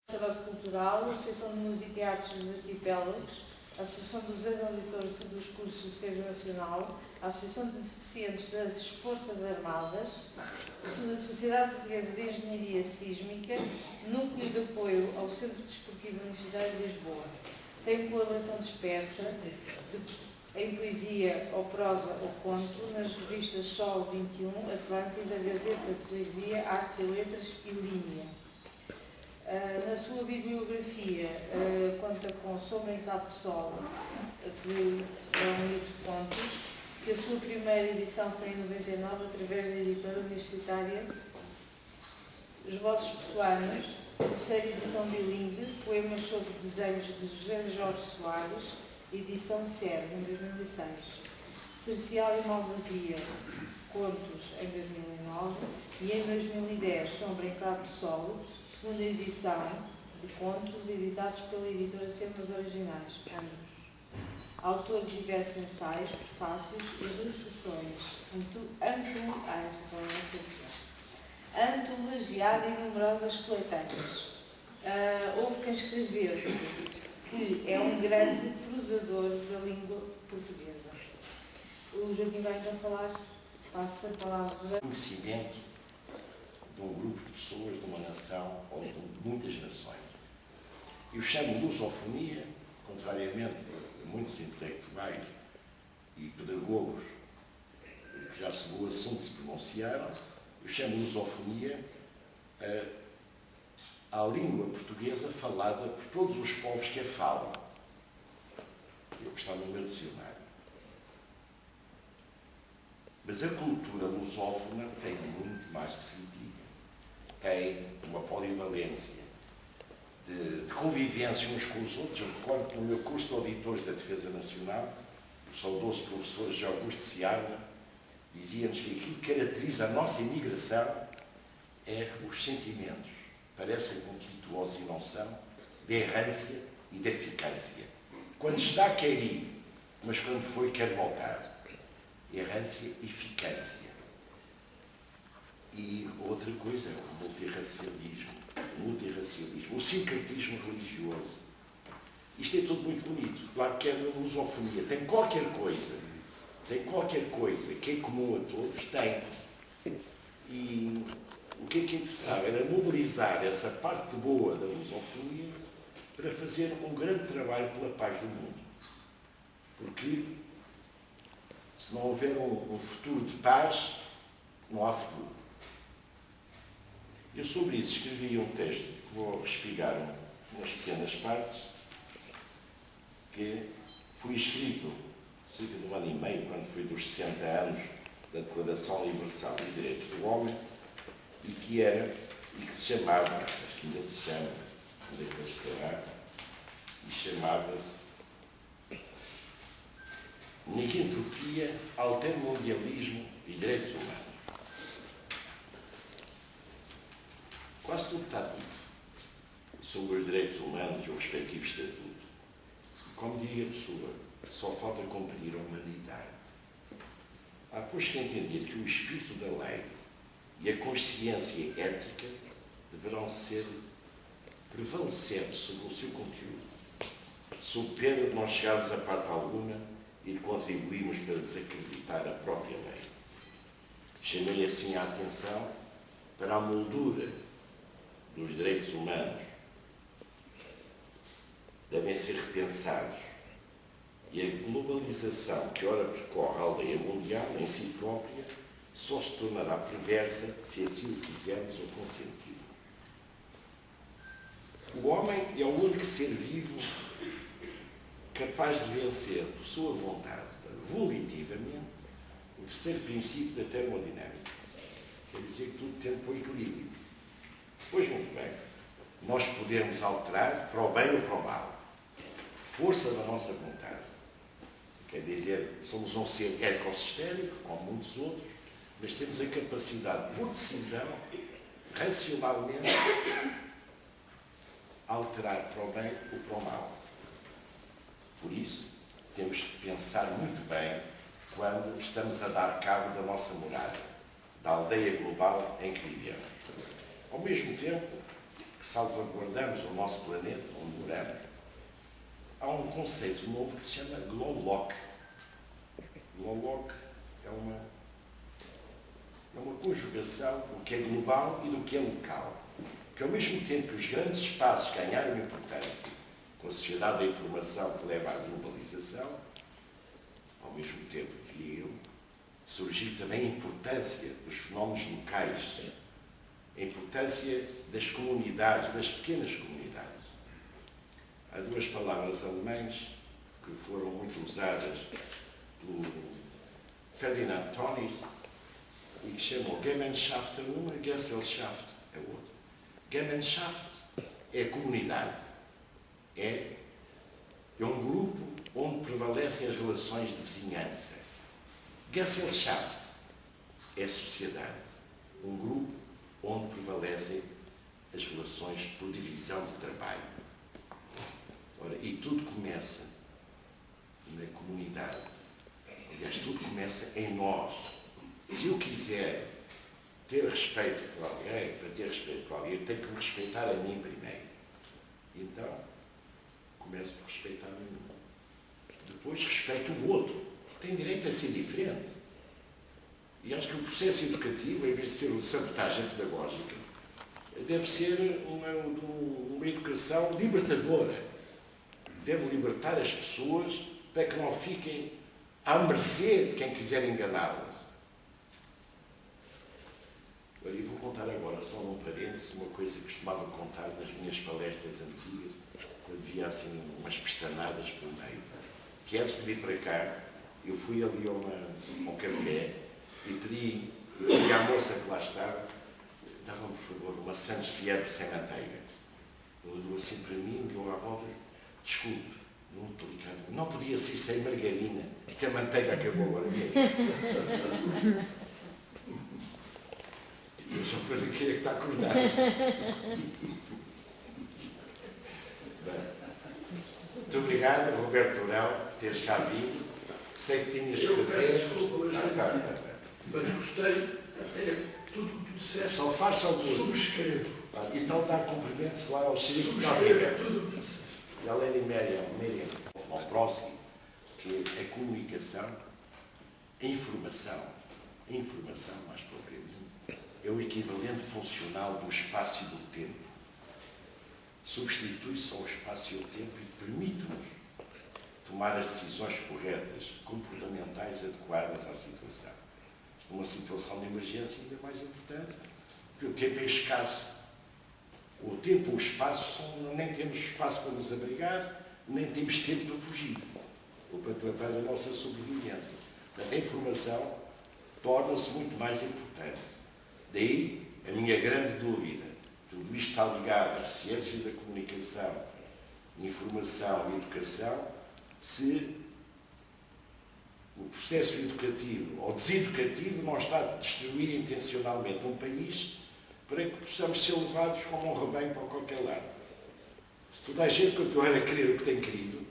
Restaurante Cultural, a Associação de Música e Artes dos Arquipélagos, a Associação dos Ex-Auditores dos Cursos de Defesa Nacional, a Associação de Deficientes das Forças Armadas, a Sociedade Portuguesa de Engenharia Sísmica, Núcleo de Apoio ao Centro Desportivo Universitário de Lisboa. Tem colaboração dispersa em poesia ou prosa ou conto nas revistas Sol 21, Atlântida, Gazeta de Poesia, Artes e Letras e Linha. Na sua bibliografia conta com Sombra em Cabo de Sol, que é um livro de contos, que a sua primeira edição foi em 99 através da editora universitária Esboços Pessoanos, terceira edição bilingue, Poemas sobre Desenhos de José Jorge Soares, edição Ceres, em 2006. Cercial e Malvasia, Contos, em 2009, e em 2010, Sombra em Cabo de Sol, segunda edição de contos editados pela editora Temas Originais, ambos. Autor de diversos ensaios, prefácios e recessões, antologiado em numerosas coletâneas. Houve quem escrevesse que é um grande prosador da língua portuguesa. O Joaquim vai então falar, passa a palavra. Conhecimento de um grupo de pessoas, de uma nação ou de muitas nações. Eu chamo lusofonia, contrariamente a muitos intelectuais e pedagogos que já sobre o assunto se pronunciaram, eu chamo lusofonia à língua portuguesa falada por todos os povos que a falam. Eu que está no meu dicionário. Mas a cultura lusófona tem muito mais que se lhe diga. Tem uma polivalência de convivência uns com os outros. Eu recordo que no meu curso de auditores da Defesa Nacional, o saudoso professor José Augusto Seabra dizia-nos que aquilo que caracteriza a nossa imigração é os sentimentos. Parecem conflituosos e não são, de errância e de eficâcia. Quando está, quer ir, mas quando foi, quer voltar. Errância e eficância. E outra coisa é o multirracialismo, o sincretismo religioso. Isto é tudo muito bonito. Claro que é na lusofonia. Tem qualquer coisa que é comum a todos, tem. E o que é interessava era mobilizar essa parte boa da lusofonia para fazer um grande trabalho pela paz do mundo. Porque se não houver um futuro de paz, não há futuro. Eu sobre isso escrevi um texto que vou respigar umas pequenas partes, que foi escrito cerca de 1 ano e meio, quando foi dos 60 anos da Declaração Universal dos Direitos do Homem, e que se chamava, acho que ainda se chama, onde é que ele estará, e chamava-se Nicantropia, Altermundialismo e Direitos Humanos. Quase tudo está dito sobre os direitos humanos e o respectivo estatuto. E como diria a pessoa, só falta cumprir a humanidade. Há, pois, que entender que o espírito da lei e a consciência ética deverão ser prevalecentes sobre o seu conteúdo, sob pena de não chegarmos a parte alguma e de contribuirmos para desacreditar a própria lei. Chamei assim a atenção para a moldura dos direitos humanos. Devem ser repensados e a globalização que ora percorre a aldeia mundial em si própria só se tornará perversa se assim o quisermos ou consentirmos. O homem é o único ser vivo capaz de vencer por sua vontade, volitivamente, o terceiro princípio da termodinâmica. Quer dizer que tudo tende para o equilíbrio. Pois muito bem, nós podemos alterar para o bem ou para o mal. Força da nossa vontade. Quer dizer, somos um ser ecossistémico, como muitos outros, mas temos a capacidade, por decisão, racionalmente, alterar para o bem ou para o mal. Por isso, temos que pensar muito bem quando estamos a dar cabo da nossa morada, da aldeia global em que vivemos. Ao mesmo tempo, que salvaguardamos o nosso planeta, onde moramos, há um conceito novo que se chama GLOLOC. GLOLOC é uma conjugação do que é global e do que é local. Que ao mesmo tempo que os grandes espaços ganharam importância com a sociedade da informação que leva à globalização, ao mesmo tempo, dizia eu, surgiu também a importância dos fenómenos locais, a importância das comunidades, das pequenas comunidades. Há duas palavras alemãs que foram muito usadas pelo Ferdinand Tönnies e que chamam Gemeinschaft a uma, Gesellschaft a outra. Gemeinschaft é a comunidade, é um grupo onde prevalecem as relações de vizinhança. Gesellschaft é a sociedade, um grupo onde prevalecem as relações por divisão de trabalho. Ora, e tudo começa na comunidade. Aliás, tudo começa em nós. Se eu quiser ter respeito por alguém, para ter respeito por alguém, eu tenho que me respeitar a mim primeiro. Então, começo por respeitar a mim. Depois respeito o outro. Tem direito a ser diferente. E acho que o processo educativo, em vez de ser uma sabotagem pedagógica, deve ser uma educação libertadora. Deve libertar as pessoas para que não fiquem à mercê de quem quiser enganá-las. E vou contar agora, só num parênteses, uma coisa que costumava contar nas minhas palestras antigas, quando via assim umas pestanadas pelo meio, que antes de vir para cá, eu fui ali a um café e pedi à moça que lá estava, dava-me, por favor, uma Santos Fiebre sem manteiga. Ela olhou assim para mim, deu à volta, desculpe, não podia ser sem margarina, porque a manteiga acabou agora mesmo. Isto é só para ver quem é que está acordado. Bem, muito obrigado, Roberto Durão, por teres cá vindo. Sei que tinhas que fazer. Desculpa, mas gostei até tudo o que tu disseste. Só faz só tudo. Subscrevo. Então dá cumprimentos lá ao Chico Subscrevo tudo o que disseste. e a Lady Miriam Lombrowski, que a comunicação, a informação mais propriamente, é o equivalente funcional do espaço e do tempo. Substitui só o espaço e o tempo e permite-nos tomar as decisões corretas, comportamentais adequadas à situação. Numa situação de emergência ainda mais importante, porque o tempo é escasso. O tempo e o espaço nem temos espaço para nos abrigar, nem temos tempo para fugir, ou para tratar da nossa sobrevivência. Portanto, a informação torna-se muito mais importante. Daí a minha grande dúvida. Tudo isto está ligado às ciências da comunicação, informação e educação, se o processo educativo ou deseducativo não está a destruir intencionalmente um país para que possamos ser levados como um rebanho para qualquer lado. Se toda a gente continuar a querer o que tem querido,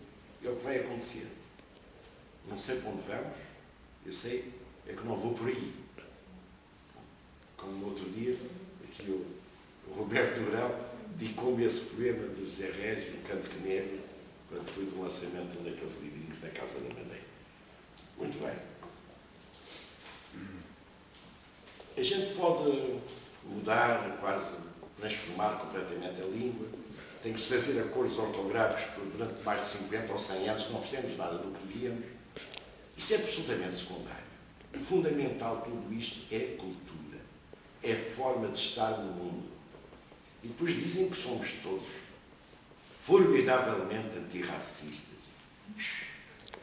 é o que vai acontecer. Não sei para onde vamos, eu sei é que não vou por aí. Como no outro dia, aqui o Roberto Durão dedicou-me esse poema do José Régio, o Canto que Negro, quando foi do lançamento daqueles livrinhos da Casa da Madeira. Muito bem. A gente pode mudar, quase transformar completamente a língua. Tem que se fazer acordos ortográficos, porque durante mais de 50 ou 100 anos não fizemos nada do que devíamos. Isso é absolutamente secundário. O fundamental de tudo isto é cultura. É a forma de estar no mundo. E depois dizem que somos todos formidavelmente antirracistas.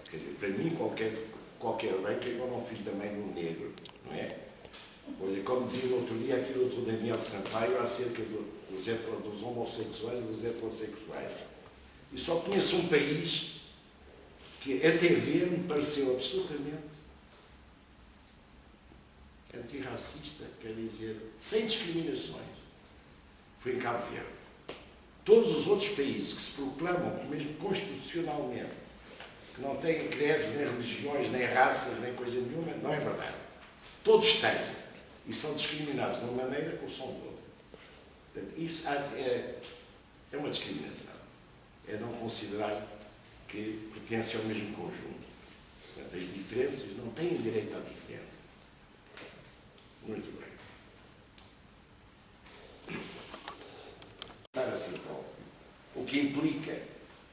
Quer dizer, para mim, qualquer bem que eu não filho também de um negro, não é? Olha, como dizia no outro dia aqui o Dr. Daniel Sampaio acerca dos homossexuais e dos heterossexuais. E só conheço um país que até ver me pareceu absolutamente antirracista, quer dizer, sem discriminações. Foi em Cabo Verde. Todos os outros países que se proclamam, mesmo constitucionalmente, que não têm credos, nem religiões, nem raças, nem coisa nenhuma, não é verdade. Todos têm. E são discriminados de uma maneira ou são de outra. Portanto, isso é uma discriminação. É não considerar que pertence ao mesmo conjunto. Portanto, as diferenças não têm direito à diferença. Muito bem. Para si próprio. O que implica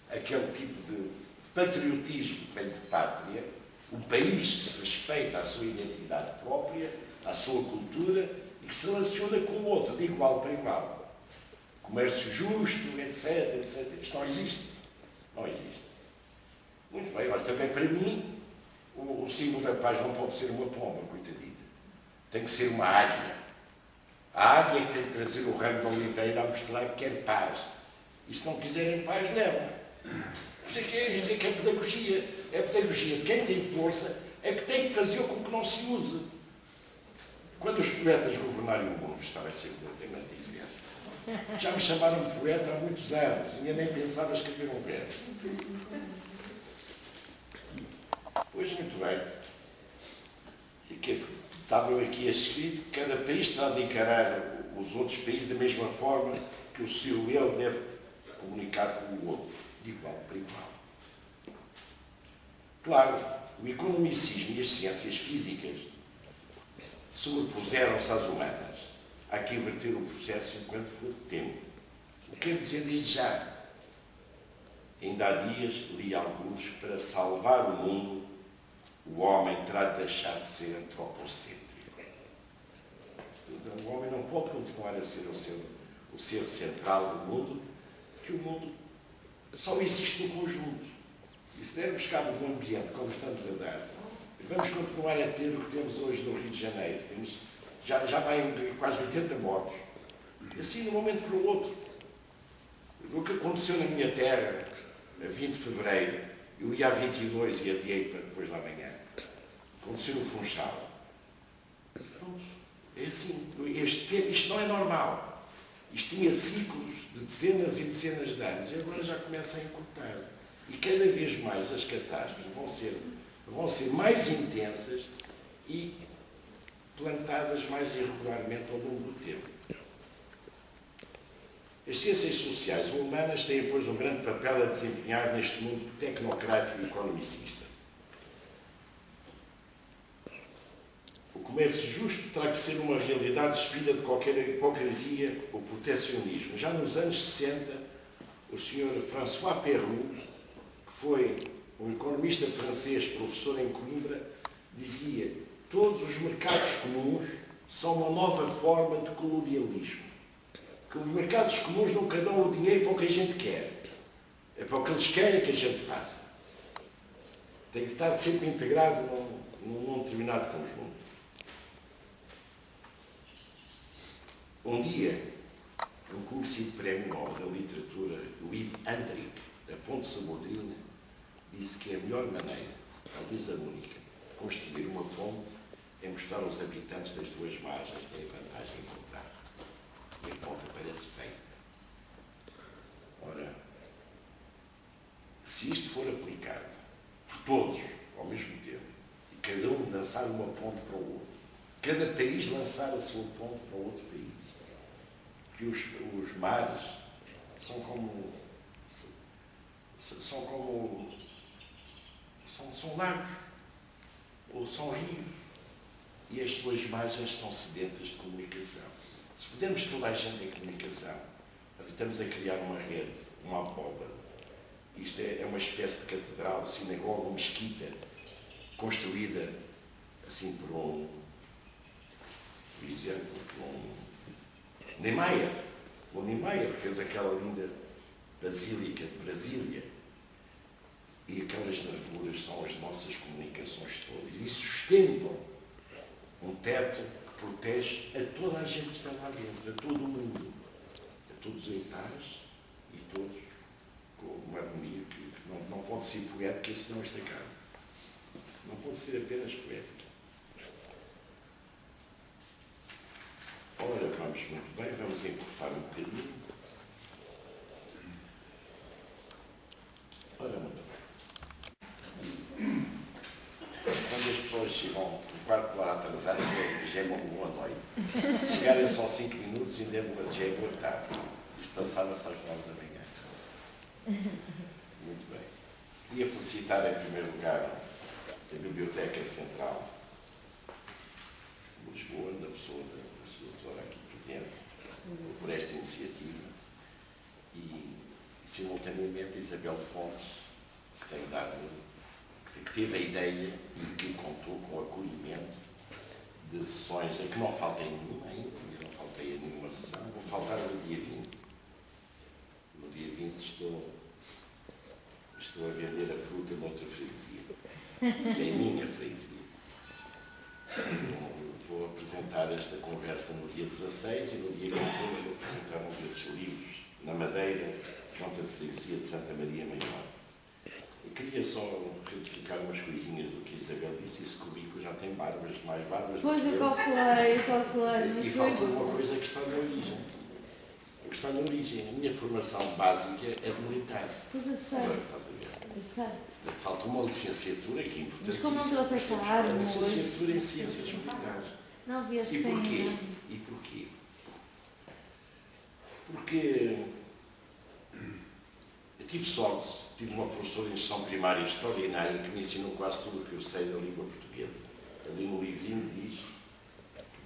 aquele tipo de patriotismo que vem de pátria, um país que se respeita a sua identidade própria, a sua cultura e que se relaciona com o outro de igual para igual. Comércio justo, etc, etc. Isto não existe. Não existe. Muito bem. Olha, também para mim, o símbolo da paz não pode ser uma pomba, coitadita. Tem que ser uma águia. A águia é que tem que trazer o ramo de oliveira a mostrar que quer paz. E se não quiserem paz, levam. Isto é que é pedagogia. É pedagogia de quem tem força, é que tem que fazer com que não se use. Quando os poetas governarem o mundo, isto vai ser completamente diferente. Já me chamaram de poeta há muitos anos, ainda nem pensava escrever um verso. Pois, muito bem. E que estava aqui escrito que cada país está de encarar os outros países da mesma forma que o seu eu deve comunicar com o outro, de igual para igual. Claro, o economicismo e as ciências físicas sobrepuseram-se às humanas. Há que inverter o processo enquanto for tempo. O que quer dizer desde já? Ainda há dias li alguns que para salvar o mundo o homem terá de deixar de ser antropocêntrico. O homem não pode continuar a ser o ser central do mundo, que o mundo só existe no conjunto. E se dermos cabo do ambiente, como estamos a dar, vamos continuar a ter o que temos hoje no Rio de Janeiro. Já vai em quase 80 mortos. E assim, de um momento para o outro. O que aconteceu na minha terra, a 20 de fevereiro, eu ia a 22 e adiei para depois da manhã. Aconteceu no Funchal. Pronto. É assim. Isto não é normal. Isto tinha ciclos de dezenas e dezenas de anos e agora já começa a encurtar. E cada vez mais as catástrofes vão ser mais intensas e plantadas mais irregularmente ao longo do tempo. As ciências sociais ou humanas têm, pois, um grande papel a desempenhar neste mundo tecnocrático e economicista. O comércio justo terá que ser uma realidade despida de qualquer hipocrisia ou protecionismo. Já nos anos 60, o Sr. François Perroux, que foi um economista francês, professor em Coimbra, dizia: todos os mercados comuns são uma nova forma de colonialismo. Que os mercados comuns nunca dão o dinheiro para o que a gente quer. É para o que eles querem que a gente faça. Tem que estar sempre integrado num determinado conjunto. Um dia, um conhecido prémio Nobel da literatura, o Yves Andric, da Ponte Sabodrina, disse que a melhor maneira, talvez a única, de construir uma ponte é mostrar aos habitantes das duas margens têm a vantagem de encontrar-se. E a ponte parece feita. Ora, se isto for aplicado por todos ao mesmo tempo, e cada um lançar uma ponte para o outro, cada país lançar a sua ponte para o outro país, que os mares são lagos, ou são rios, e as suas margens estão sedentas de comunicação. Se pudermos toda a gente em comunicação, estamos a criar uma rede, uma abóbora. Isto é uma espécie de catedral, sinagoga, mesquita, construída assim por exemplo, Niemeyer. O Niemeyer fez aquela linda Basílica de Brasília. E aquelas nervuras são as nossas comunicações todas. E sustentam um teto que protege a toda a gente que está lá dentro, a todo o mundo, a todos em paz e todos com uma harmonia que não pode ser poética, senão esta cara. Não pode ser apenas poética. Ora, vamos muito bem, vamos encurtar um bocadinho. Ora, muito bem. Quando as pessoas chegam um quarto de hora atrasado, já é uma boa noite. Se chegarem só 5 minutos, ainda já é boa tarde. Isto passava-se às 9 da manhã. Muito bem. Queria felicitar, em primeiro lugar, a Biblioteca Central de Lisboa, da pessoa da sua doutora aqui presente, por esta iniciativa. E, simultaneamente, a Isabel Fontes, que tem dado, que teve a ideia e que contou com o acolhimento de sessões, em que não faltei nenhuma ainda, não faltei a nenhuma sessão, vou faltar no dia 20. No dia 20 estou a vender a fruta noutra freguesia, que é a minha freguesia. Vou apresentar esta conversa no dia 16 e no dia 14 vou apresentar um desses livros na Madeira, junta de freguesia de Santa Maria Maior. E queria só retificar umas coisinhas do que a Isabel disse, isso comigo já tem barbas, mais barbas. Pois, eu calculei. E falta uma coisa que está na origem. O que está na origem. A minha formação básica é de militar. Pois eu sei. Agora estás a ver. Eu sei. Falta uma licenciatura que é importante. Mas como não trouxeste a arma hoje? Licenciatura em Ciências Militares. Não vieste E sem porquê? arma. E porquê? Porque eu tive sorte, tive uma professora de instrução primária extraordinária que me ensinou quase tudo o que eu sei da língua portuguesa. Ali no livrinho diz,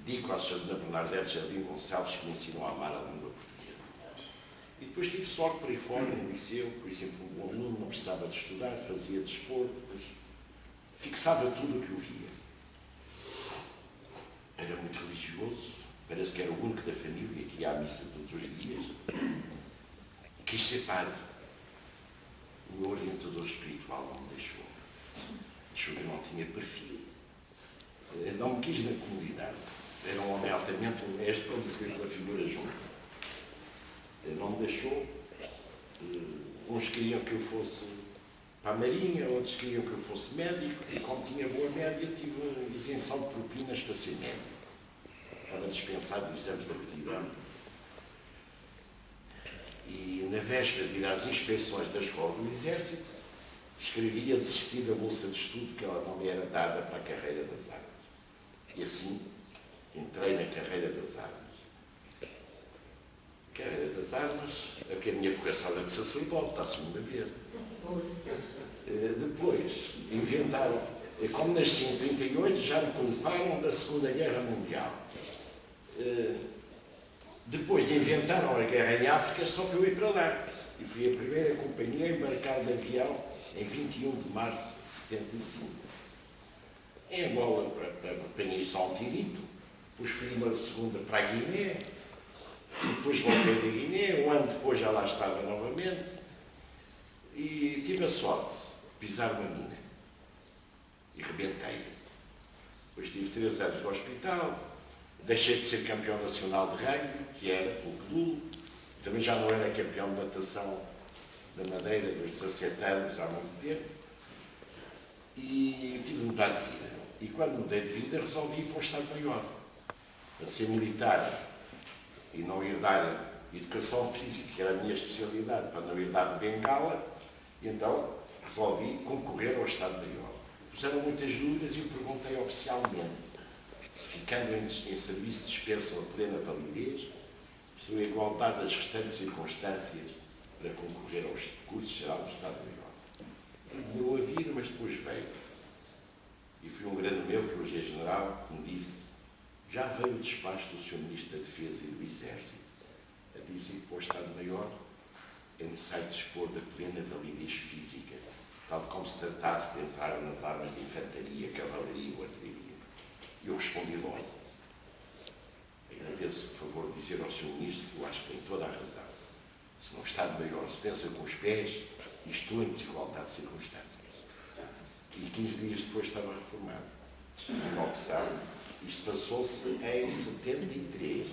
digo à Sra. Bernadette Jardim Gonçalves que me ensinou a amar a língua portuguesa. E depois tive sorte por aí fora, no liceu, por exemplo, um bom aluno, não precisava de estudar, fazia desporto, depois fixava tudo o que eu via. Era muito religioso, parece que era o único da família que ia à missa todos os dias. Quis ser padre. O meu orientador espiritual não me deixou. Achou que eu não tinha perfil. Não me quis na comunidade. Era um homem altamente honesto, como se vê pela figura junto. Não me deixou. Uns queriam que eu fosse para a Marinha, outros queriam que eu fosse médico, e como tinha boa média, tive isenção de propinas para ser médico. Estava dispensado de exames de aptidão. E na véspera de ir às inspeções da escola do Exército, escrevi a desistir da bolsa de estudo que ela não me era dada para a carreira das armas. E assim, entrei na carreira das armas. Carreira das armas, é que a minha vocação era de sacerdote, está-se-me a ver. Depois, inventaram, como nasci em 38, já me culparam da Segunda Guerra Mundial. Depois inventaram a guerra em África só para eu ir para lá. E fui a primeira companhia a embarcar de avião em 21 de março de 75. Em Angola apanhei só um tirito, depois fui uma segunda para a Guiné, depois voltei da Guiné, um ano depois já lá estava novamente, e tive a sorte de pisar uma mina. E rebentei. Depois tive 3 anos no hospital, deixei de ser campeão nacional de rugby, que era pelo clube, também já não era campeão de natação da Madeira dos 17 anos, há muito tempo, e tive de mudar de vida. E quando mudei de vida resolvi ir para o Estado Maior, a ser militar e não ir dar educação física, que era a minha especialidade, para não ir dar de bengala, e então resolvi concorrer ao Estado Maior. Puseram muitas dúvidas e eu perguntei oficialmente, ficando em serviço de dispensa a plena validez, estou em igualdade das restantes circunstâncias para concorrer aos cursos gerais do Estado Maior. Demorou a vir, mas depois veio. E foi um grande meu, que hoje é general, que me disse, já veio o despacho do Sr. Ministro da Defesa e do Exército, a dizer que para o Estado Maior é necessário dispor da plena validez física, tal como se tratasse de entrar nas armas de infantaria, cavalaria ou artilharia. E eu respondi logo. Agradeço o favor de dizer ao Sr. Ministro que eu acho que tem toda a razão. Se no Estado Maior se pensa com os pés, estou em desigualdade de circunstâncias. E 15 dias depois estava reformado. Uma opção. Isto passou-se em 73.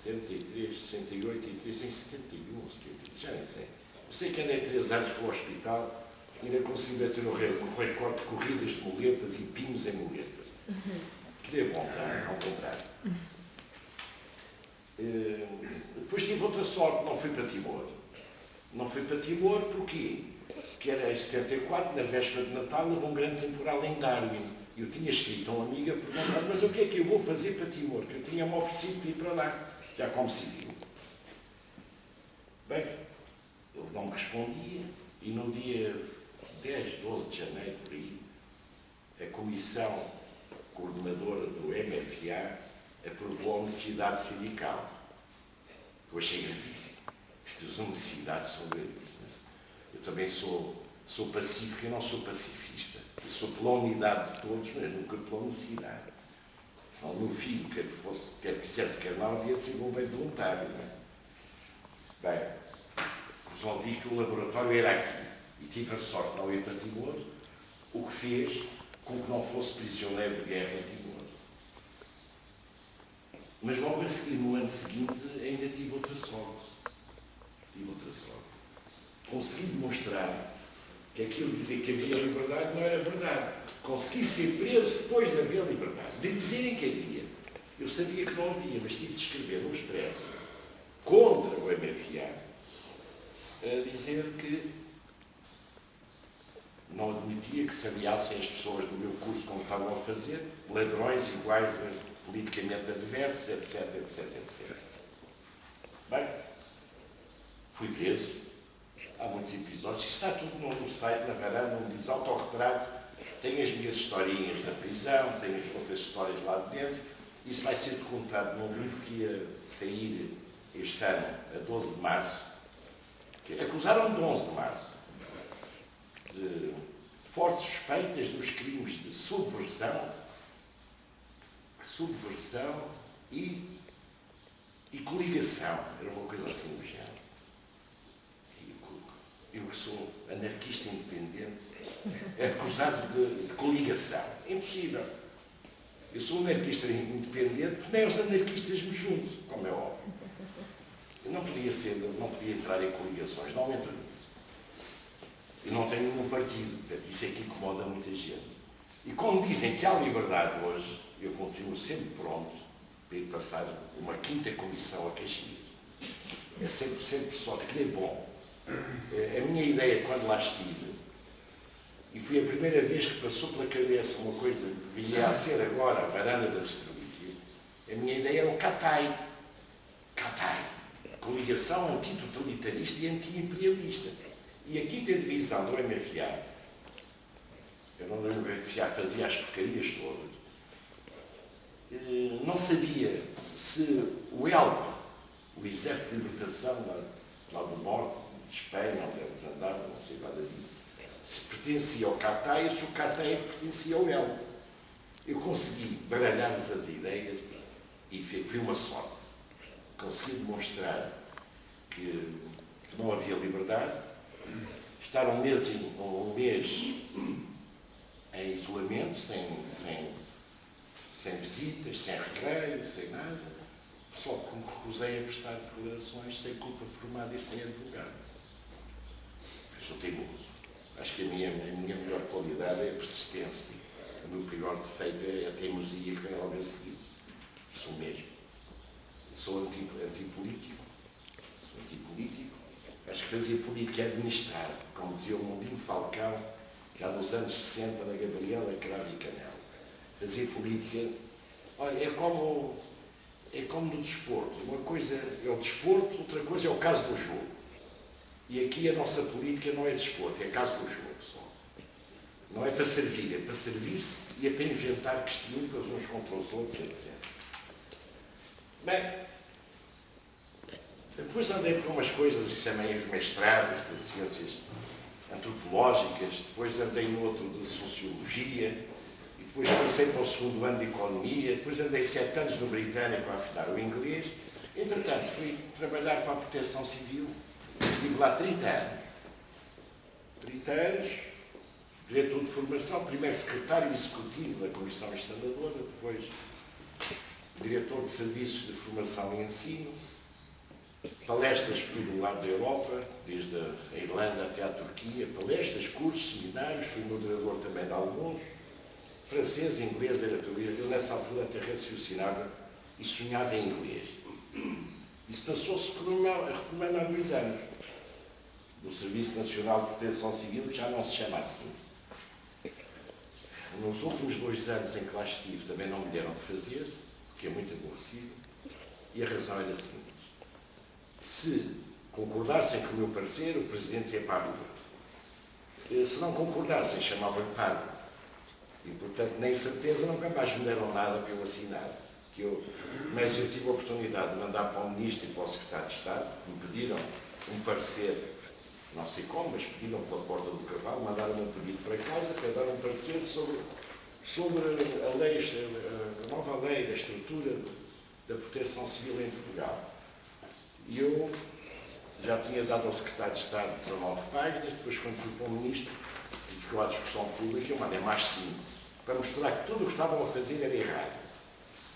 73, 68, e 3, em 71, 73, já nem sei. Eu sei que andei 3 anos para o hospital e ainda consegui ter o recorde de corridas de muletas e pinos em muletas. Queria bom, não comprasse. Depois tive outra sorte, não fui para Timor. Não fui para Timor porquê? porque era em 74, na véspera de Natal, houve um grande temporal em Darwin. Eu tinha escrito a uma amiga perguntando, mas o que é que eu vou fazer para Timor? Que eu tinha-me oferecido para ir para lá, já como civil. Bem, ele não me respondia, e no dia 10, 12 de janeiro, por aí, a comissão coordenadora do MFA aprovou a necessidade sindical. Eu achei gravíssimo. Estas necessidades são gravíssimas. Eu também sou pacífico, eu não sou pacifista. Eu sou pela unidade de todos, mas nunca pela necessidade. Senão o meu filho, quer quisesse, quer não, havia de ser um bem voluntário. Não é? Bem, resolvi que o laboratório era aqui. E tive a sorte de não ir para Timor, o que fez com que não fosse prisioneiro de guerra em Timor. Mas logo a seguir, no ano seguinte, ainda tive outra sorte. Consegui demonstrar que aquilo de dizer que havia liberdade não era verdade. Consegui ser preso depois de haver liberdade. De dizerem que havia. Eu sabia que não havia, mas tive de escrever um expresso contra o MFA a dizer que não admitia que se aliassem as pessoas do meu curso como estavam a fazer, ladrões iguais a politicamente adversos, etc, etc, etc. Bem, fui preso. Há muitos episódios. Isso está tudo no site, na varanda, onde diz autorretrato. Tem as minhas historinhas da prisão, tem as outras histórias lá de dentro. Isso vai ser contado num livro que ia sair este ano, a 12 de março. Acusaram-me de 11 de março de fortes suspeitas dos crimes de subversão e coligação. Era uma coisa assim do género. Eu que sou anarquista independente, acusado de coligação. Impossível. Eu sou anarquista independente, porque nem os anarquistas me juntam, como é óbvio. Eu não podia entrar em coligações, não entro nisso. Eu não tenho nenhum partido, portanto, isso é que incomoda muita gente. E como dizem que há liberdade hoje, eu continuo sempre pronto para ir passar uma 5ª comissão a Caxias. É sempre só, que é bom. A minha ideia, quando lá estive, e foi a primeira vez que passou pela cabeça uma coisa que viria a ser agora a varanda das extremícias, a minha ideia era o CATAI. Coligação antitotalitarista e anti-imperialista. E a 5ª divisão do MFA, eu não lembro, o MFA fazia as porcarias todas, não sabia se o ELP, o Exército de Libertação lá do Norte, de Espanha, onde eles andavam, não sei nada disso, se pertencia ao CATAI ou se o CATAI pertencia ao ELP. Eu consegui baralhar-lhes as ideias e foi uma sorte. Consegui demonstrar que não havia liberdade, estar um mês em isolamento, sem visitas, sem recreio, sem nada, só que me recusei a prestar declarações sem culpa formada e sem advogado. Eu sou teimoso. Acho que a minha melhor qualidade é a persistência. O meu pior defeito é a teimosia que vem logo a seguir. Sou mesmo. Sou antipolítico. Acho que fazer política é administrar, como dizia o Mundinho Falcão, já nos anos 60, na Gabriela, Cravo e Canela. Fazer política, olha, é como no desporto. Uma coisa é o desporto, outra coisa é o caso do jogo. E aqui a nossa política não é desporto, é caso do jogo só. Não é para servir, é para servir-se e é para inventar questões uns contra os outros, etc. Bem, depois andei por umas coisas que chamei os mestrados de ciências antropológicas, depois andei no outro de sociologia, e depois passei para o 2º ano de economia, depois andei 7 anos no britânico a afinar o inglês. Entretanto, fui trabalhar para a proteção civil, estive lá 30 anos. 30 anos, diretor de formação, primeiro secretário executivo da Comissão Instaladora, depois diretor de serviços de formação e ensino, palestras por todo o lado da Europa, desde a Irlanda até à Turquia, palestras, cursos, seminários, fui moderador também de alguns, francês, inglês, era tudo. Eu nessa altura até raciocinava e sonhava em inglês. Isso passou-se a reformar há 2 anos. do Serviço Nacional de Proteção Civil, que já não se chama assim. Nos últimos 2 anos em que lá estive também não me deram o que fazer, que é muito aborrecido, e a razão era simples. Se concordassem com o meu parecer, o Presidente ia para a rua. Se não concordassem, chamavam-lhe pardo. E, portanto, nem certeza nunca mais me deram nada para eu assinar. Mas eu tive a oportunidade de mandar para o Ministro e para o Secretário de Estado, que me pediram um parecer, não sei como, mas pediram pela porta do cavalo, mandaram-me um pedido para casa para dar um parecer sobre a lei, a nova lei da estrutura da proteção civil em Portugal. E eu já tinha dado ao Secretário de Estado 19 páginas, depois quando fui para o Ministro e ficou à discussão pública, eu mandei mais 5, para mostrar que tudo o que estavam a fazer era errado.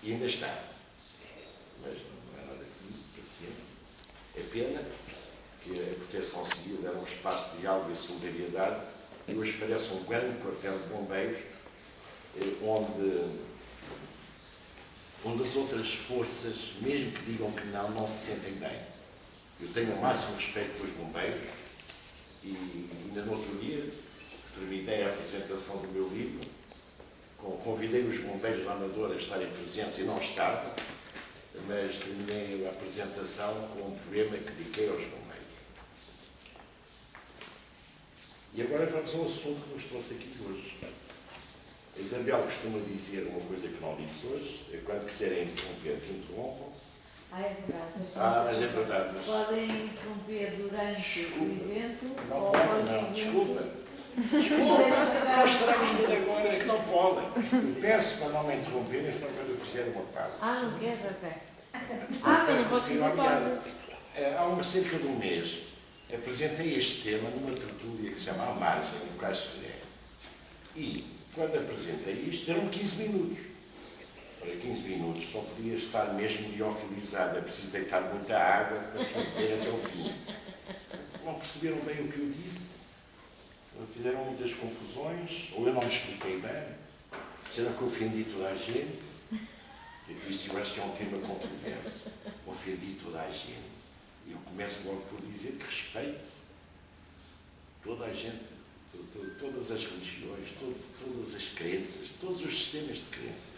E ainda está. Mas não é nada aqui, paciência. É pena que a proteção civil era um espaço de diálogo e solidariedade e hoje parece um grande quartel de bombeiros onde as outras forças, mesmo que digam que não se sentem bem. Eu tenho o máximo respeito pelos bombeiros e ainda no outro dia terminei a apresentação do meu livro, convidei os bombeiros da Amadora a estarem presentes e não estavam, mas terminei a apresentação com um poema que dediquei aos bombeiros. E agora vamos ao assunto que nos trouxe aqui hoje. A Isabel costuma dizer uma coisa que não disse hoje, é quando quiserem interromper, que interrompam. É verdade. Mas é verdade. Mas... Podem interromper durante o evento Não ou podem, após o não, evento. desculpa. Desculpa, nós estamos agora que não podem. Peço para não me interromperem, senão quando eu fizer uma pausa. Não queres? Ok. Mas não pode ser uma pausa. Há cerca de um mês, apresentei este tema numa tertúlia que se chama A Margem, no Cais Ferreira. E, quando apresentei isto, deram-me 15 minutos. Para 15 minutos só podia estar mesmo liofilizado, é preciso deitar muita água para poder até o fim. Não perceberam bem o que eu disse, fizeram muitas confusões, ou eu não me expliquei bem, será que eu ofendi toda a gente? E por isso eu acho que é um tema controverso. Ofendi toda a gente. Eu começo logo por dizer que respeito toda a gente, todas as religiões, todas as crenças, todos os sistemas de crenças.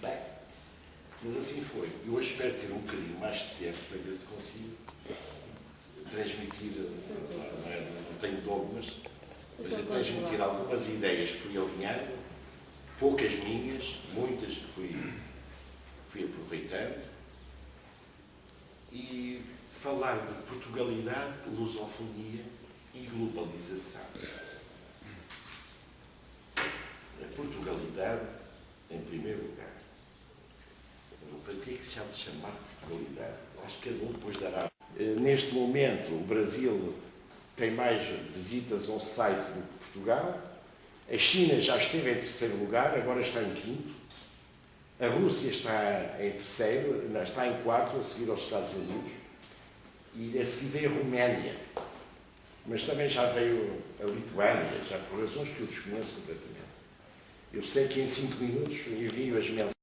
Bem, mas assim foi. Eu hoje espero ter um bocadinho mais de tempo para ver se consigo transmitir, não tenho dogmas, mas a transmitir algumas ideias que fui alinhando, poucas minhas, muitas que fui aproveitando, e falar de Portugalidade, lusofonia e globalização. A Portugalidade, em primeiro lugar. Para que é que se há de chamar Portugalidade? Acho que cada um depois dará. Neste momento, o Brasil tem mais visitas ao site do que Portugal. A China já esteve em terceiro lugar, agora está em quinto. A Rússia está em terceiro, está em quarto, a seguir aos Estados Unidos. E a seguir veio a Roménia. Mas também já veio a Lituânia, já por razões que eu desconheço completamente. Eu sei que em 5 minutos envio as mensagens.